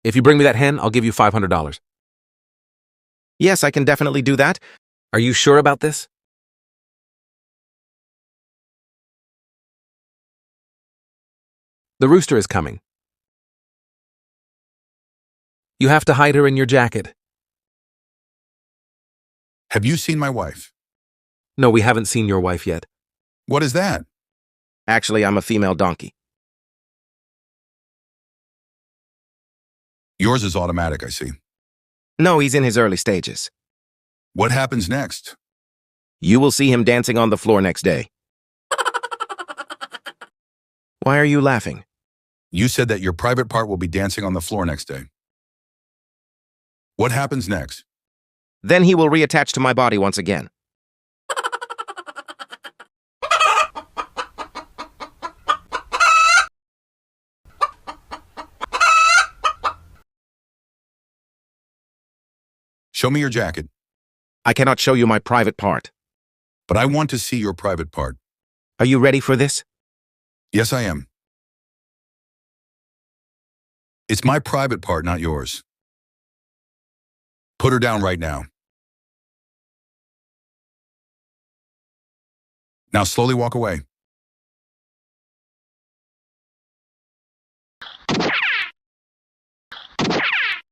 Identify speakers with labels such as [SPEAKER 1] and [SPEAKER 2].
[SPEAKER 1] If you bring me that hen, I'll give you $500.
[SPEAKER 2] Yes, I can definitely do that.
[SPEAKER 1] Are you sure about this? The rooster is coming. You have to hide her in your jacket.
[SPEAKER 3] Have you seen my wife?
[SPEAKER 1] No, we haven't seen your wife yet.
[SPEAKER 3] What is that?
[SPEAKER 2] Actually, I'm a female donkey.
[SPEAKER 3] Yours is automatic, I see.
[SPEAKER 2] No, he's in his early stages.
[SPEAKER 3] What happens next?
[SPEAKER 2] You will see him dancing on the floor next day. Why are you laughing?
[SPEAKER 3] You said that your private part will be dancing on the floor next day. What happens next?
[SPEAKER 2] Then he will reattach to my body once again.
[SPEAKER 3] Show me your jacket.
[SPEAKER 2] I cannot show you my private part.
[SPEAKER 3] But I want to see your private part.
[SPEAKER 2] Are you ready for this?
[SPEAKER 3] Yes, I am. It's my private part, not yours. Put her down right now. Now slowly walk away.